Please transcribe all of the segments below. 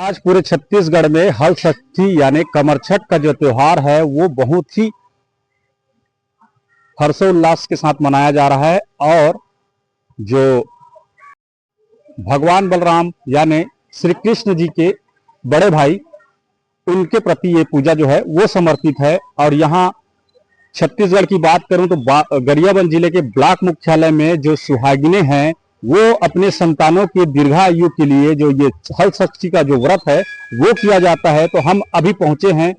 आज पूरे छत्तीसगढ़ में हल षष्ठी यानी कमरछठ का जो त्योहार है वो बहुत ही हर्षोल्लास के साथ मनाया जा रहा है। और जो भगवान बलराम यानी श्री कृष्ण जी के बड़े भाई, उनके प्रति ये पूजा जो है वो समर्पित है। और यहाँ छत्तीसगढ़ की बात करूं तो गरियाबंद जिले के ब्लॉक मुख्यालय में जो सुहागिनें हैं वो अपने संतानों के दीर्घायु के लिए जो ये हल षष्ठी का जो व्रत है वो किया जाता है। तो हम अभी पहुंचे हैं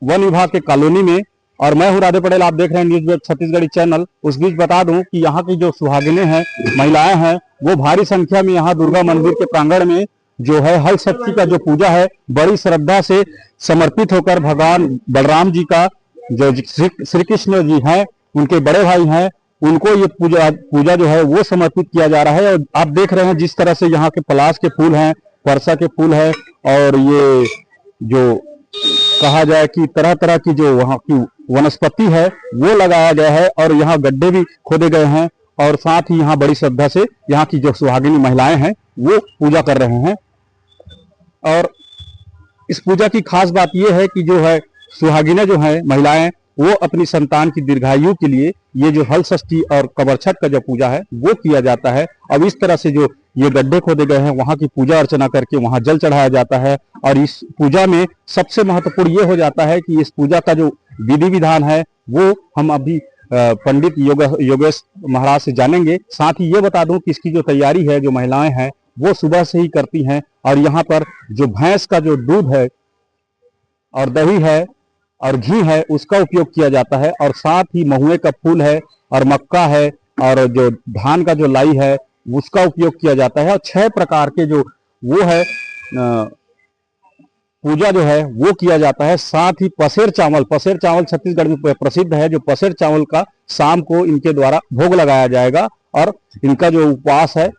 वन विभाग के कॉलोनी में, और मैं हूं राधे पटेल, आप देख रहे हैं न्यूज वेब छत्तीसगढ़ी चैनल। उस बीच बता दूं कि यहाँ की जो सुहागिनें हैं, महिलाएं हैं, वो भारी संख्या में यहाँ दुर्गा मंदिर के प्रांगण में जो है हल षष्ठी का जो पूजा है बड़ी श्रद्धा से समर्पित होकर भगवान बलराम जी का जो श्री कृष्ण जी हैं, उनके बड़े भाई हैं, उनको ये पूजा जो है वो समर्पित किया जा रहा है। और आप देख रहे हैं जिस तरह से यहाँ के पलाश के फूल हैं, परसा के फूल है, और ये जो कहा जाए कि तरह तरह की जो वहाँ की वनस्पति है वो लगाया गया है, और यहाँ गड्ढे भी खोदे गए हैं। और साथ ही यहाँ बड़ी श्रद्धा से यहाँ की जो सुहागिनी महिलाएं हैं वो पूजा कर रहे हैं। और इस पूजा की खास बात यह है कि जो है सुहागिनें जो है महिलाएं, वो अपनी संतान की दीर्घायु के लिए ये जो हल षष्ठी और कमरछठ का जो पूजा है वो किया जाता है। अब इस तरह से जो ये गड्ढे खोदे गए हैं वहां की पूजा अर्चना करके वहां जल चढ़ाया जाता है। और इस पूजा में सबसे महत्वपूर्ण ये हो जाता है कि इस पूजा का जो विधि विधान है वो हम अभी पंडित योगेश महाराज से जानेंगे। साथ ही ये बता दूं कि इसकी जो तैयारी है जो महिलाएं हैं वो सुबह से ही करती हैं। और यहाँ पर जो भैंस का जो दूध है और दही है और घी है उसका उपयोग किया जाता है। और साथ ही महुए का फूल है और मक्का है और जो धान का जो लाई है उसका उपयोग किया जाता है। और 6 प्रकार के जो वो है पूजा जो है वो किया जाता है। साथ ही पसेर चावल छत्तीसगढ़ में प्रसिद्ध है। जो पसेर चावल का शाम को इनके द्वारा भोग लगाया जाएगा और इनका जो उपवास है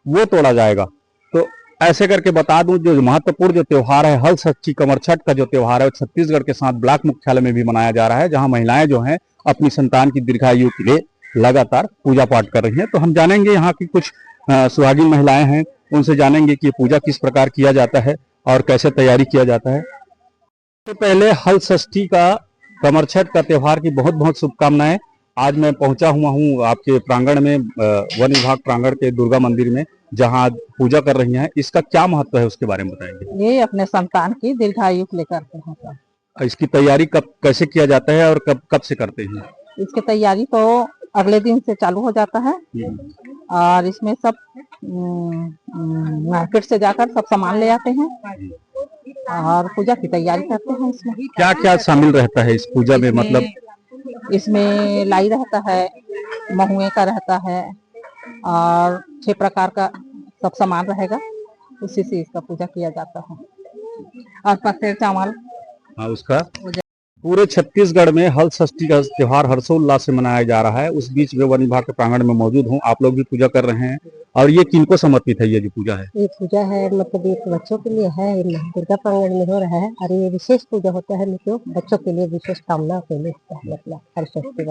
वो तोड़ा जाएगा। तो ऐसे करके बता दूं जो महत्वपूर्ण जो त्योहार है हल षष्ठी कमरछठ का जो त्योहार है छत्तीसगढ़ के साथ ब्लॉक मुख्यालय में भी मनाया जा रहा है, जहां महिलाएं जो हैं अपनी संतान की दीर्घायु के लिए लगातार पूजा पाठ कर रही हैं। तो हम जानेंगे यहाँ की कुछ सुहागिन महिलाएं हैं, उनसे जानेंगे कि पूजा किस प्रकार किया जाता है और कैसे तैयारी किया जाता है। तो पहले हल षष्ठी का कमरछठ का त्योहार की बहुत बहुत शुभकामनाएं। आज मैं पहुंचा हुआ हूं आपके प्रांगण में, वन विभाग प्रांगण के दुर्गा मंदिर में, जहां पूजा कर रही हैं। इसका क्या महत्व है उसके बारे में बताएंगे। ये अपने संतान की दीर्घायु के लिए करते हैं। इसकी तैयारी कब कैसे किया जाता है और कब से करते हैं। इसकी तैयारी तो अगले दिन से चालू हो जाता है। और इसमें सब मार्केट से जाकर सब सामान ले आते हैं और पूजा की तैयारी करते हैं। इसमें क्या क्या शामिल रहता है इस पूजा में? मतलब इसमें लाई रहता है, महुए का रहता है और 6 प्रकार का सब सामान रहेगा, उसी से इसका पूजा किया जाता है। और पसेर चावल उसका पूरे छत्तीसगढ़ में हल षष्ठी का त्योहार हर्षोल्लास से मनाया जा रहा है। उस बीच में वन विभाग के प्रांगण में मौजूद हूँ, आप लोग भी पूजा कर रहे हैं। और ये किनको समर्पित है ये जो पूजा है? ये पूजा है मतलब ये बच्चों के लिए है, दुर्गा प्रांगण में हो रहा है। और ये विशेष पूजा होता है मतलब बच्चों के लिए, विशेष कामना के लिए मतलब हर षष्ठी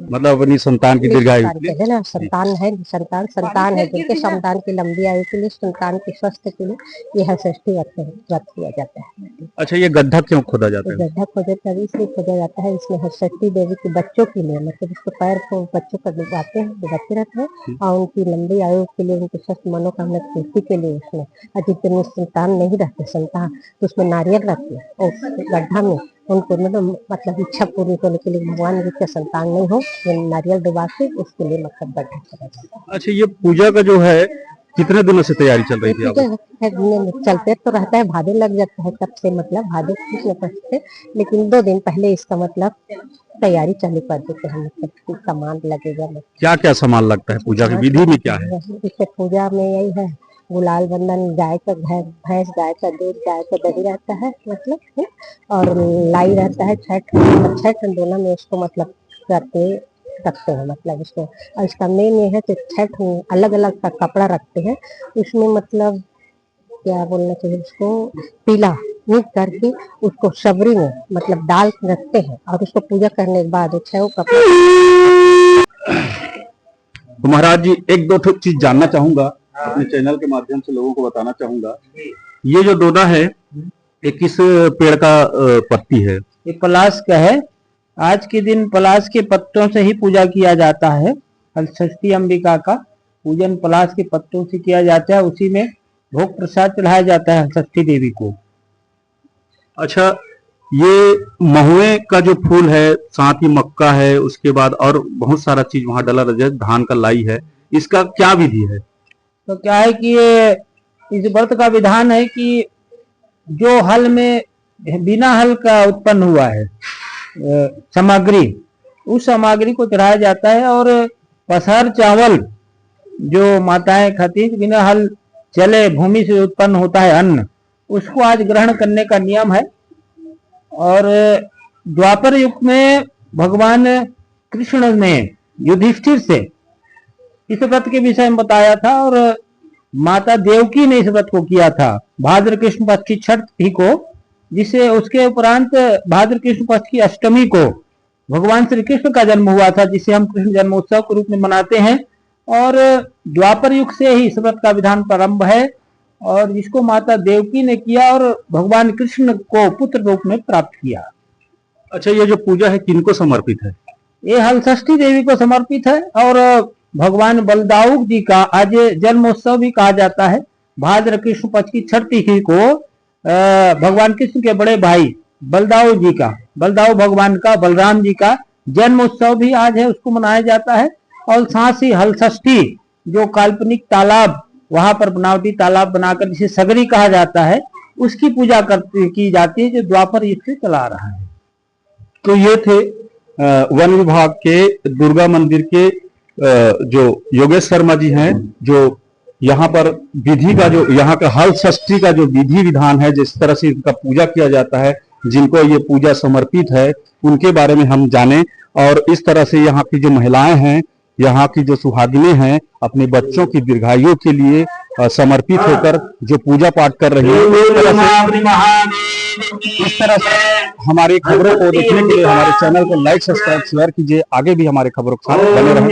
मतलब अपनी संतान की दीर्घायु है ना। संतान है, संतान है जिनके संतान की लंबी आयु के लिए, संतान के स्वास्थ्य के लिए ये हर षष्ठी व्रत किया जाता है। अच्छा, ये गड्ढा क्यों खोदा जाता है? गड्ढा खोदा इसलिए खोदा जाता है, इसमें हर षष्ठी देवी के बच्चों के लिए मतलब इसके पैर को बच्चों को डुबाते हैं, जो बच्चे रहते हैं, और उनकी लंबी आयु के लिए, उनके स्वस्थ मनोकामना पूर्ति के लिए उसमें जितने संतान नहीं रहते संतान तो उसमें नारियल रखते हैं और गड्ढा में उनको मतलब इच्छा पूरी होने के लिए, भगवान जी का संतान नहीं हो, नारियल डुबा के उसके लिए मतलब गड्ढा करा जाता है। अच्छा, ये पूजा का जो है कितने दिनों से तैयारी चल रही थी? चलते तो रहता है, भादे लग जाता है तब से मतलब भादे पड़ते, लेकिन 2 दिन पहले इसका मतलब तैयारी चालू कर देते हैं। मतलब सामान लगेगा। क्या क्या सामान लगता है? पूजा की विधि में क्या है? इससे पूजा में यही है, गुलाल बंधन, गाय का भैंस, गाय का दूध, गाय का दही रहता है मतलब है, और लाई रहता है। छठ दोनों में इसको मतलब करते रखते हैं मतलब इसको। और इसका मेन ये है कि छठ अलग अलग का कपड़ा रखते हैं, इसमें मतलब क्या बोलना चाहिए, उसको पीला नीक करके उसको सबरी में मतलब डाल रखते हैं और उसको पूजा करने के बाद वो कपड़ा। तो महाराज जी, एक दो चीज जानना चाहूंगा अपने चैनल के माध्यम से लोगों को बताना चाहूंगा। ये जो डोना है ये किस पेड़ का पत्ती है? ये पलाश का है। आज के दिन पलाश के पत्तों से ही पूजा किया जाता है। हलषष्ठी अंबिका का पूजन पलाश के पत्तों से किया जाता है। उसी में भोग प्रसाद चढ़ाया जाता है हलषष्ठी देवी को। अच्छा, ये महुए का जो फूल है, साथ ही मक्का है, उसके बाद और बहुत सारा चीज वहां डाला रहा है, धान का लाई है, इसका क्या विधि है? तो क्या है कि ये इस व्रत का विधान है कि जो हल में बिना हल का उत्पन्न हुआ है सामग्री, उस सामग्री को चढ़ाया जाता है। और पसहर चावल जो माताएं खाती हैं, बिना हल चले भूमि से उत्पन्न होता है अन्न, उसको आज ग्रहण करने का नियम है। और द्वापर युग में भगवान कृष्ण ने युधिष्ठिर से इस व्रत के विषय में बताया था और माता देवकी ने इस व्रत को किया था भाद्र कृष्ण पक्ष की छठ तिथि को, जिसे उसके उपरांत भाद्र कृष्ण पक्ष की अष्टमी को भगवान श्री कृष्ण का जन्म हुआ था, जिसे हम कृष्ण जन्मोत्सव के रूप में मनाते हैं। और द्वापर युग से ही इस व्रत का विधान प्रारंभ है और जिसको माता देवकी ने किया और भगवान कृष्ण को पुत्र रूप में प्राप्त किया। अच्छा, ये जो पूजा है किनको समर्पित है? ये हलषष्ठी देवी को समर्पित है और भगवान बलदाऊ जी का आज जन्मोत्सव भी कहा जाता है। भाद्र कृष्ण पक्ष की छठ तिथि को भगवान कृष्ण के बड़े भाई बलदाऊ जी का, बलदाऊ भगवान का, बलराम जी का जन्मोत्सव भी आज है, उसको मनाया जाता है। और साथ ही हलषष्ठी जो काल्पनिक तालाब वहां पर बनावटी तालाब बनाकर जिसे सगरी कहा जाता है, उसकी पूजा की जाती है, जो द्वापर युग से चला रहा है। तो ये थे वन विभाग के दुर्गा मंदिर के जो योगेश शर्मा जी हैं, जो यहाँ पर विधि का, जो यहाँ का हलषष्ठी का जो विधि विधान है, जिस तरह से इनका पूजा किया जाता है, जिनको ये पूजा समर्पित है, उनके बारे में हम जाने। और इस तरह से यहाँ की जो महिलाएं हैं, यहाँ की जो सुहागिनें हैं, अपने बच्चों की दीर्घायु के लिए समर्पित होकर जो पूजा पाठ कर रही है, इस तरह से हमारी खबरों को देखने के लिए हमारे चैनल को लाइक, सब्सक्राइब, शेयर कीजिए। आगे भी हमारे खबरों के साथ बने रहें।